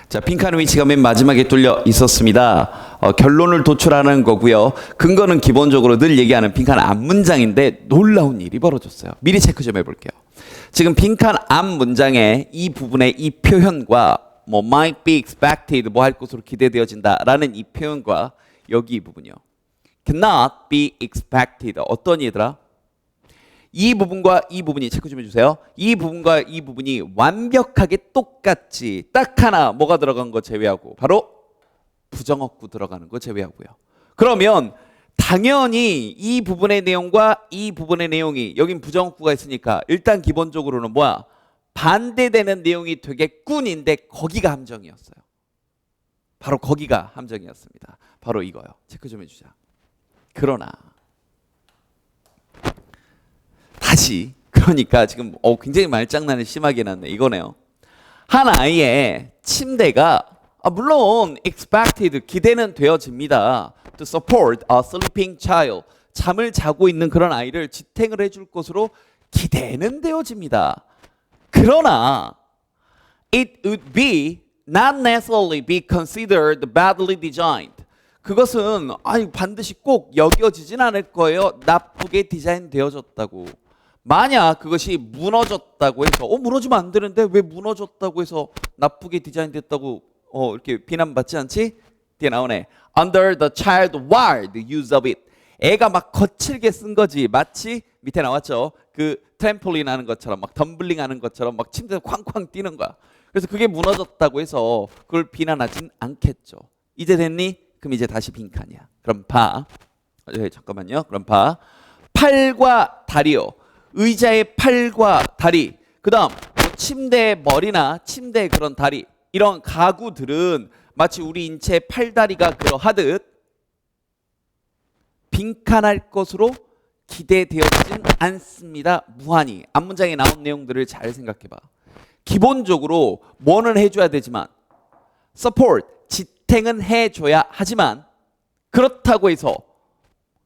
자, 빈칸 위치가 맨 마지막에 뚫려 있었습니다. 결론을 도출하는 거고요. 근거는 기본적으로 늘 얘기하는 빈칸 앞 문장인데 놀라운 일이 벌어졌어요. 미리 체크 좀 해볼게요. 지금 빈칸 앞 문장의 이 부분의 이 표현과 뭐 might be expected 뭐 할 것으로 기대되어진다라는 이 표현과 여기 이 부분이요. cannot be expected 어떤 얘들아? 이 부분과 이 부분이 체크 좀 해주세요. 이 부분과 이 부분이 완벽하게 똑같이 딱 하나 뭐가 들어간 거 제외하고 바로 부정어구 들어가는 거 제외하고요. 그러면 당연히 이 부분의 내용과 이 부분의 내용이 여긴 부정어구가 있으니까 일단 기본적으로는 뭐야? 반대되는 내용이 되겠군인데 거기가 함정이었어요. 바로 거기가 함정이었습니다. 바로 이거요. 체크 좀 해주자. 그러나 다시 그러니까 지금 굉장히 말장난이 심하게 났네. 이거네요. 한 아이의 침대가 물론 expected 기대는 되어집니다. To support a sleeping child 잠을 자고 있는 그런 아이를 지탱을 해줄 것으로 기대는 되어집니다. 그러나 it would be not necessarily be considered badly designed. 그것은 반드시 꼭 여겨지진 않을 거예요. 나쁘게 디자인되어졌다고. 만약 그것이 무너졌다고 해서 무너지면 안 되는데 왜 무너졌다고 해서 나쁘게 디자인됐다고 이렇게 비난받지 않지? 뒤에 나오네. Under the child wild use of it. 애가 막 거칠게 쓴 거지. 마치 밑에 나왔죠. 그 트램폴린 하는 것처럼 막 덤블링 하는 것처럼 막 침대에 쾅쾅 뛰는 거야. 그래서 그게 무너졌다고 해서 그걸 비난하진 않겠죠. 이제 됐니? 그럼 이제 다시 빈칸이야. 그럼 봐. 잠깐만요. 그럼 봐. 팔과 다리요. 의자의 팔과 다리. 그 다음 침대의 머리나 침대의 그런 다리. 이런 가구들은 마치 우리 인체의 팔다리가 그러하듯 빈칸할 것으로 기대되어지진 않습니다. 무한히. 앞문장에 나온 내용들을 잘 생각해봐. 기본적으로 뭐는 해줘야 되지만 support, 지탱은 해줘야 하지만 그렇다고 해서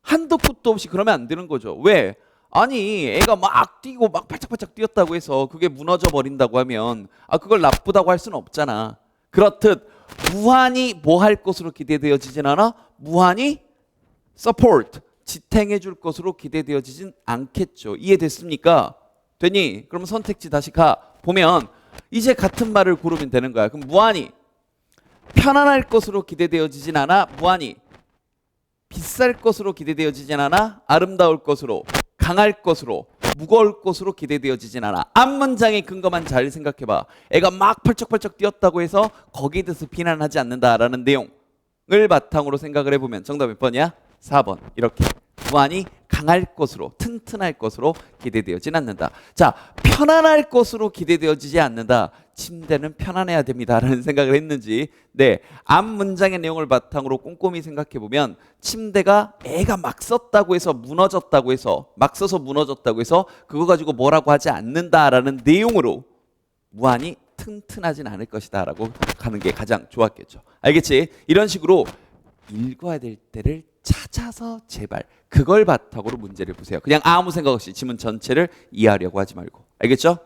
한도 끝도 없이 그러면 안 되는 거죠. 왜? 아니 애가 막 뛰고 막 팔짝팔짝 뛰었다고 해서 그게 무너져 버린다고 하면 그걸 나쁘다고 할 수는 없잖아. 그렇듯 무한히 뭐 할 것으로 기대되어지진 않아? 무한히 support, 지탱해 줄 것으로 기대되어지진 않겠죠. 이해됐습니까? 되니? 그럼 선택지 다시 가 보면 이제 같은 말을 고르면 되는 거야. 그럼 무한히 편안할 것으로 기대되어지진 않아? 무한히 비쌀 것으로 기대되어지진 않아? 아름다울 것으로, 강할 것으로, 무거울 것으로 기대되어지진 않아. 앞문장의 근거만 잘 생각해봐. 애가 막 펄쩍펄쩍 뛰었다고 해서 거기에 대해서 비난하지 않는다라는 내용을 바탕으로 생각을 해보면 정답 몇 번이야? 4번. 이렇게 무한히 강할 것으로, 튼튼할 것으로 기대되어지진 않는다. 자, 편안할 것으로 기대되어지지 않는다. 침대는 편안해야 됩니다라는 생각을 했는지 앞 문장의 내용을 바탕으로 꼼꼼히 생각해보면 침대가 애가 막 썼다고 해서 무너졌다고 해서 막 써서 무너졌다고 해서 그거 가지고 뭐라고 하지 않는다라는 내용으로 무한히 튼튼하진 않을 것이다 라고 가는 게 가장 좋았겠죠. 알겠지? 이런 식으로 읽어야 될 때를 찾아서 제발 그걸 바탕으로 문제를 보세요. 그냥 아무 생각 없이 지문 전체를 이해하려고 하지 말고. 알겠죠?